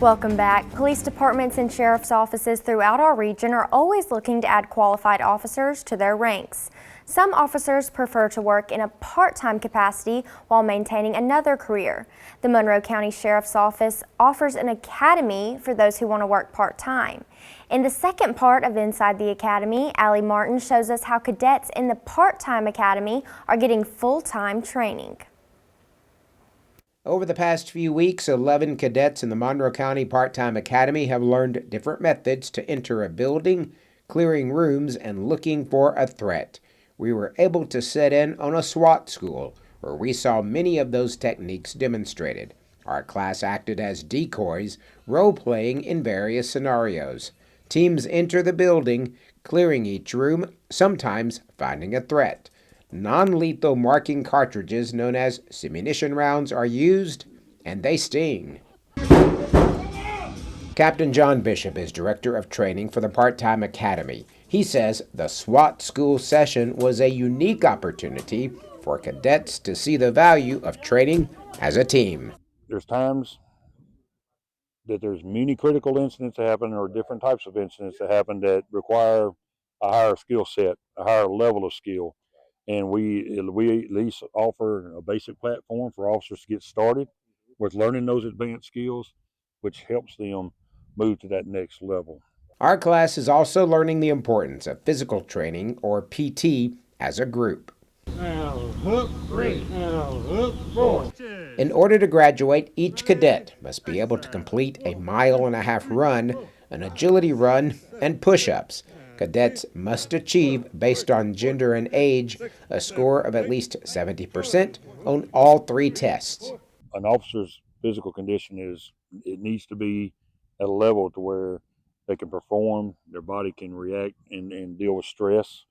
Welcome back. Police departments and sheriff's offices throughout our region are always looking to add qualified officers to their ranks. Some officers prefer to work in a part-time capacity while maintaining another career. The Monroe County Sheriff's Office offers an academy for those who want to work part-time. In the second part of Inside the Academy, Allie Martin shows us how cadets in the part-time academy are getting full-time training. Over the past few weeks, 11 cadets in the Monroe County Part-Time Academy have learned different methods to enter a building, clearing rooms, and looking for a threat. We were able to sit in on a SWAT school, where we saw many of those techniques demonstrated. Our class acted as decoys, role-playing in various scenarios. Teams enter the building, clearing each room, sometimes finding a threat. Non-lethal marking cartridges known as simunition rounds are used, and they sting. Captain John Bishop is Director of Training for the Part-Time Academy. He says the SWAT school session was a unique opportunity for cadets to see the value of training as a team. There's times that there's many critical incidents that happen, or different types of incidents that happen that require a higher skill set, a higher level of skill. And we at least offer a basic platform for officers to get started with learning those advanced skills, which helps them move to that next level. Our class is also learning the importance of physical training, or PT, as a group. Now hook 3, now hook 4. In order to graduate, each cadet must be able to complete a 1.5 mile run, an agility run, and push-ups. Cadets must achieve, based on gender and age, a score of at least 70% on all 3 tests. An officer's physical condition it needs to be at a level to where they can perform, their body can react and deal with stress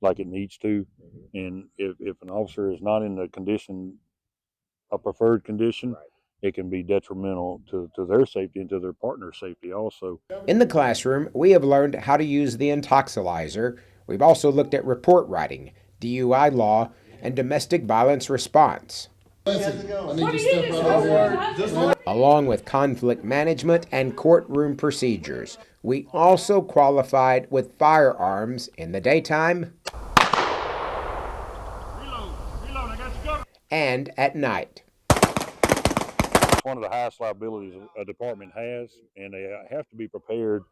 like it needs to. And if an officer is not in the condition, a preferred condition, it can be detrimental to their safety and to their partner's safety also. In the classroom, we have learned how to use the intoxilizer. We've also looked at report writing, DUI law, and domestic violence response, along with conflict management and courtroom procedures. We also qualified with firearms in the daytime and at night. One of the highest liabilities a department has, and they have to be prepared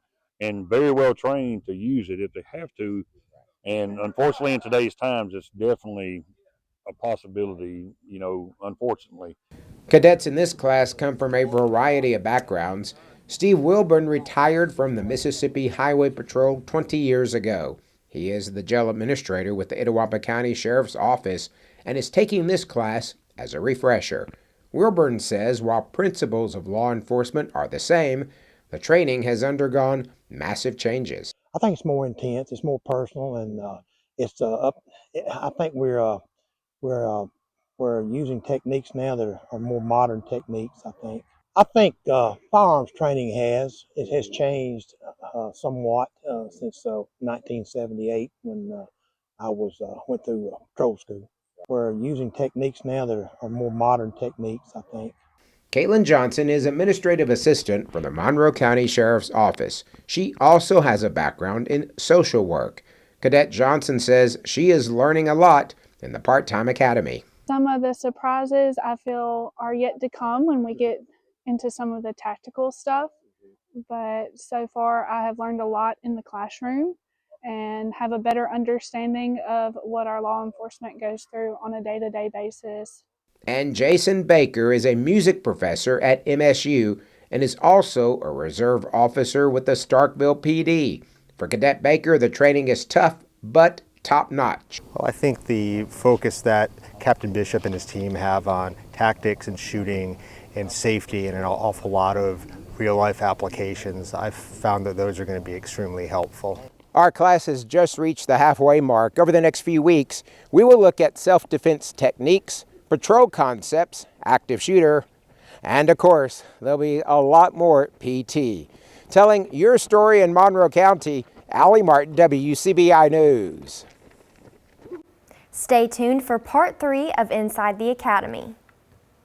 and very well trained to use it if they have to. And unfortunately, in today's times, it's definitely a possibility, unfortunately. Cadets in this class come from a variety of backgrounds. Steve Wilburn retired from the Mississippi Highway Patrol 20 years ago. He is the jail administrator with the Etowah County Sheriff's Office and is taking this class as a refresher. Wilburn says while principles of law enforcement are the same, the training has undergone massive changes. I think it's more intense, it's more personal, and I think we're using techniques now that are more modern techniques. I think firearms training has changed somewhat since 1978 when I went through patrol school. We're using techniques now that are more modern techniques, I think. Caitlin Johnson is administrative assistant for the Monroe County Sheriff's Office. She also has a background in social work. Cadet Johnson says she is learning a lot in the part-time academy. Some of the surprises I feel are yet to come when we get into some of the tactical stuff, but so far I have learned a lot in the classroom and have a better understanding of what our law enforcement goes through on a day-to-day basis. And Jason Baker is a music professor at MSU and is also a reserve officer with the Starkville PD. For Cadet Baker, the training is tough, but top-notch. Well, I think the focus that Captain Bishop and his team have on tactics and shooting and safety and an awful lot of real-life applications, I've found that those are going to be extremely helpful. Our class has just reached the halfway mark. Over the next few weeks, we will look at self-defense techniques, patrol concepts, active shooter, and of course, there'll be a lot more PT. Telling your story in Monroe County, Allie Martin, WCBI News. Stay tuned for part 3 of Inside the Academy.